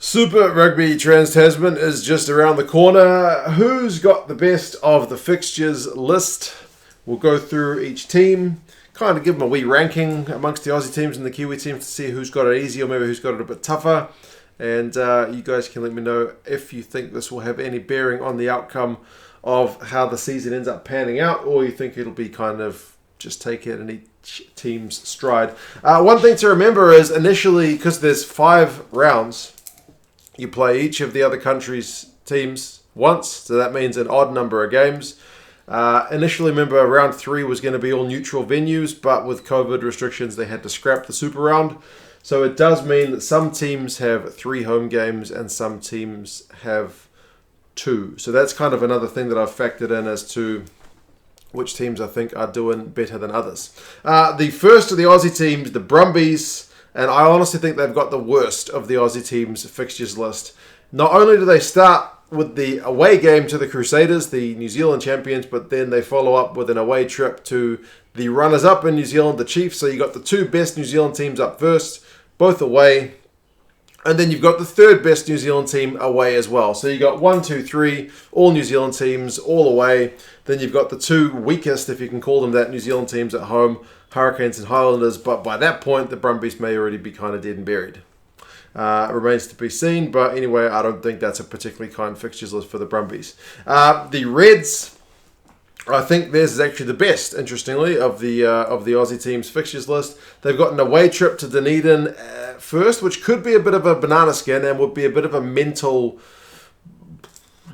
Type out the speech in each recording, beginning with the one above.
Super Rugby Trans-Tasman is just around the corner. Who's got the best of the fixtures list? We'll go through each team, kind of give them a wee ranking amongst the Aussie teams and the Kiwi teams to see who's got it easy or maybe who's got it a bit tougher. And you guys can let me know if you think this will have any bearing on the outcome of how the season ends up panning out, or you think it'll be kind of just take it in each team's stride. One thing to remember is initially, because there's 5 rounds, you play each of the other country's teams once, so that means an odd number of games. Initially, remember, round 3 was going to be all neutral venues, but with COVID restrictions, they had to scrap the Super Round. So it does mean that some teams have 3 home games and some teams have 2. So that's kind of another thing that I've factored in as to which teams I think are doing better than others. The first of the Aussie teams, the Brumbies, and I honestly think they've got the worst of the Aussie teams' fixtures list. Not only do they start with the away game to the Crusaders, the New Zealand champions, but then they follow up with an away trip to the runners-up in New Zealand, the Chiefs. So you got the 2 best New Zealand teams up first, both away. And then you've got the 3rd best New Zealand team away as well. So you got 1, 2, 3, all New Zealand teams, all away. Then you've got the 2 weakest, if you can call them that, New Zealand teams at home, Hurricanes and Highlanders. But by that point, the Brumbies may already be kind of dead and buried. It remains to be seen. But anyway, I don't think that's a particularly kind fixtures list for the Brumbies. The Reds, I think theirs is actually the best, interestingly, of the Aussie teams' fixtures list. They've got an away trip to Dunedin first, which could be a bit of a banana skin and would be a bit of a mental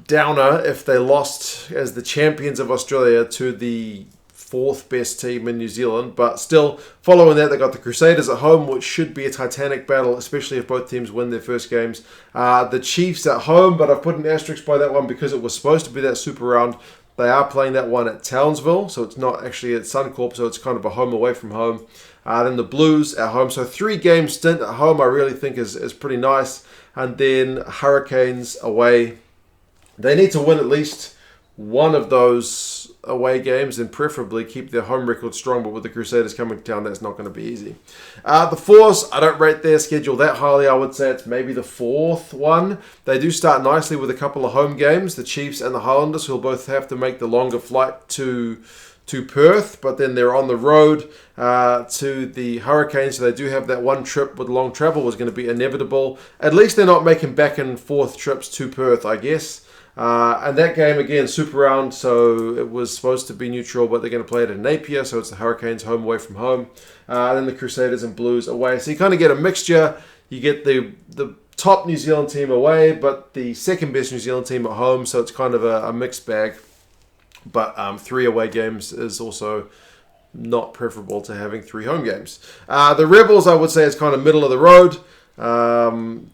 downer if they lost as the champions of Australia to the 4th best team in New Zealand. But still, following that, they got the Crusaders at home, which should be a titanic battle, especially if both teams win their first games. The Chiefs at home, but I've put an asterisk by that one because it was supposed to be that Super Round. They are playing that one at Townsville, so it's not actually at Suncorp, so it's kind of a home away from home. Then the Blues at home, so 3 game stint at home I really think is pretty nice. And then Hurricanes away. They need to win at least one of those away games and preferably keep their home record strong, but with the Crusaders coming to town, that's not going to be easy. The Force, I don't rate their schedule that highly. I would say it's maybe the 4th one. They do start nicely with a couple of home games, the Chiefs and the Highlanders, who will both have to make the longer flight to Perth, but then they're on the road to the Hurricanes, so they do have that one trip with long travel was going to be inevitable. At least they're not making back and forth trips to Perth, I guess. And that game, again, Super Round, so it was supposed to be neutral, but they're going to play it in Napier, so it's the Hurricanes home away from home. Then the Crusaders and Blues away. So you kind of get a mixture. You get the top New Zealand team away, but the 2nd best New Zealand team at home, so it's kind of a mixed bag. But 3 away games is also not preferable to having 3 home games. The Rebels, I would say, is kind of middle of the road.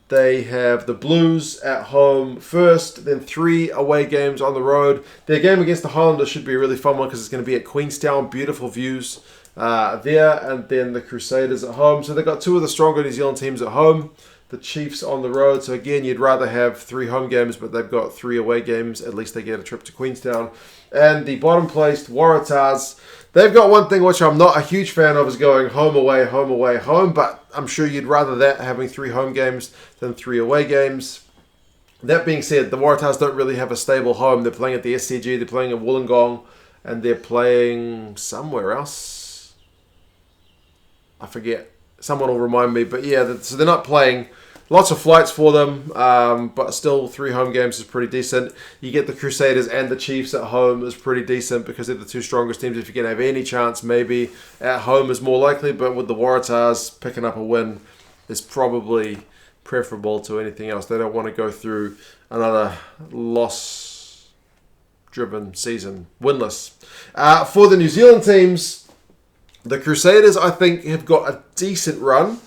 They have the Blues at home first, then 3 away games on the road. Their game against the Highlanders should be a really fun one because it's going to be at Queenstown. Beautiful views there. And then the Crusaders at home. So they've got 2 of the stronger New Zealand teams at home. The Chiefs on the road. So again, you'd rather have 3 home games, but they've got 3 away games. At least they get a trip to Queenstown. And the bottom placed Waratahs, they've got one thing which I'm not a huge fan of, is going home, away, home, away, home. But I'm sure you'd rather that, having 3 home games than 3 away games. That being said, the Waratahs don't really have a stable home. They're playing at the SCG, they're playing at Wollongong, and they're playing somewhere else. I forget. Someone will remind me. But yeah, so they're not playing. Lots of flights for them, but still 3 home games is pretty decent. You get the Crusaders and the Chiefs at home is pretty decent because they're the 2 strongest teams. If you can have any chance, maybe at home is more likely, but with the Waratahs picking up a win is probably preferable to anything else. They don't want to go through another loss-driven season, winless. For the New Zealand teams, the Crusaders, I think, have got a decent run,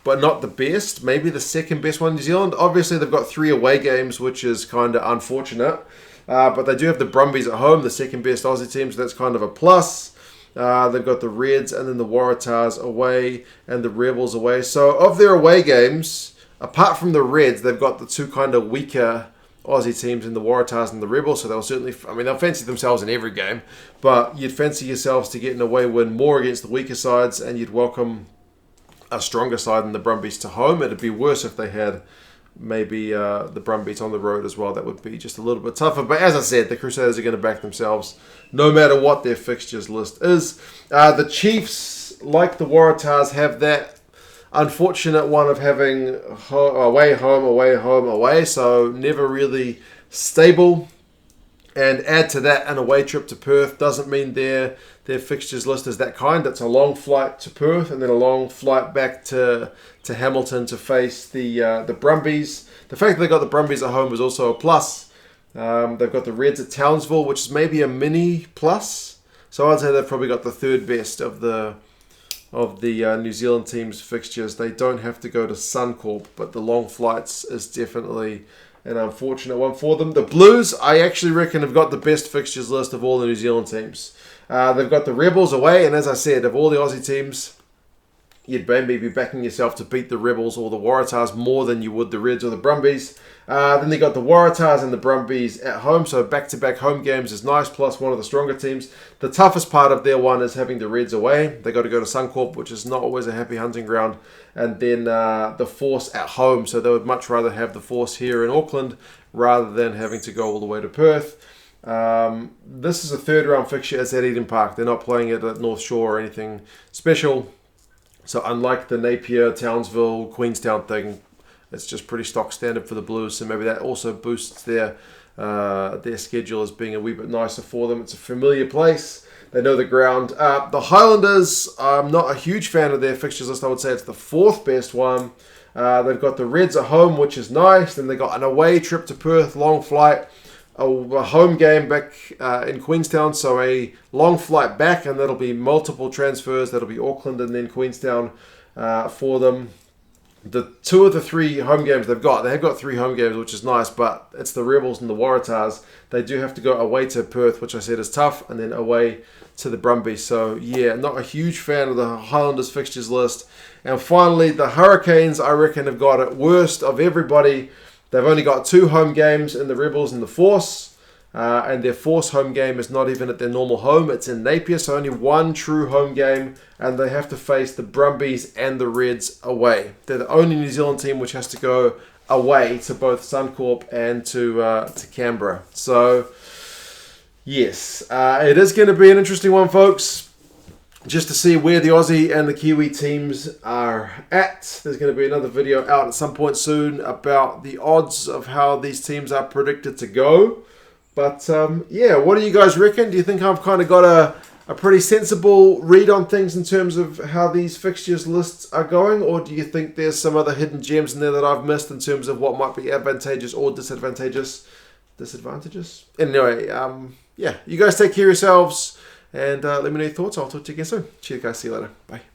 but not the best. Maybe the 2nd best one in New Zealand. Obviously, they've got 3 away games, which is kind of unfortunate. But they do have the Brumbies at home, the 2nd best Aussie team, so that's kind of a plus. They've got the Reds and then the Waratahs away and the Rebels away. So of their away games, apart from the Reds, they've got the 2 kind of weaker Aussie teams in the Waratahs and the Rebels. So they'll certainly, they'll fancy themselves in every game. But you'd fancy yourselves to get an away win more against the weaker sides, and you'd welcome a stronger side than the Brumbies to home. It'd be worse if they had maybe the Brumbies on the road as well. That would be just a little bit tougher. But as I said, the Crusaders are going to back themselves no matter what their fixtures list is. The Chiefs, like the Waratahs, have that unfortunate one of having away, home, away, home, away. So never really stable. And add to that an away trip to Perth doesn't mean their fixtures list is that kind. It's a long flight to Perth and then a long flight back to Hamilton to face the Brumbies. The fact that they got the Brumbies at home is also a plus. They've got the Reds at Townsville, which is maybe a mini plus. So I'd say they've probably got the third best of the New Zealand team's fixtures. They don't have to go to Suncorp, but the long flights is definitely an unfortunate one for them. The Blues, I actually reckon, have got the best fixtures list of all the New Zealand teams. They've got the Rebels away, and as I said, of all the Aussie teams, you'd maybe be backing yourself to beat the Rebels or the Waratahs more than you would the Reds or the Brumbies. Then they got the Waratahs and the Brumbies at home, so back-to-back home games is nice, plus one of the stronger teams. The toughest part of their one is having the Reds away. They got to go to Suncorp, which is not always a happy hunting ground. And then the Force at home, so they would much rather have the Force here in Auckland rather than having to go all the way to Perth. This is a third-round fixture. It's at Eden Park. They're not playing it at North Shore or anything special. So unlike the Napier, Townsville, Queenstown thing, it's just pretty stock standard for the Blues. So maybe that also boosts their schedule as being a wee bit nicer for them. It's a familiar place. They know the ground. The Highlanders, I'm not a huge fan of their fixtures list. I would say it's the fourth best one. They've got the Reds at home, which is nice. Then they got an away trip to Perth, long flight. A home game back in Queenstown, so a long flight back, and that'll be multiple transfers. That'll be Auckland and then Queenstown for them. The two of the three home games they've got 3 home games, which is nice, but it's the Rebels and the Waratahs. They do have to go away to Perth, which I said is tough, and then away to the Brumbies. So yeah, not a huge fan of the Highlanders fixtures list. And finally, the Hurricanes, I reckon, have got it worst of everybody. They've only got 2 home games in the Rebels and the Force, and their Force home game is not even at their normal home. It's in Napier, so only 1 true home game, and they have to face the Brumbies and the Reds away. They're the only New Zealand team which has to go away to both Suncorp and to Canberra. So, yes, it is going to be an interesting one, folks. Just to see where the Aussie and the Kiwi teams are at. There's going to be another video out at some point soon about the odds of how these teams are predicted to go. But yeah, what do you guys reckon? Do you think I've kind of got a pretty sensible read on things in terms of how these fixtures lists are going? Or do you think there's some other hidden gems in there that I've missed in terms of what might be advantageous or disadvantageous? Anyway, yeah, you guys take care of yourselves. And let me know your thoughts. I'll talk to you again soon. Cheers, guys. See you later. Bye.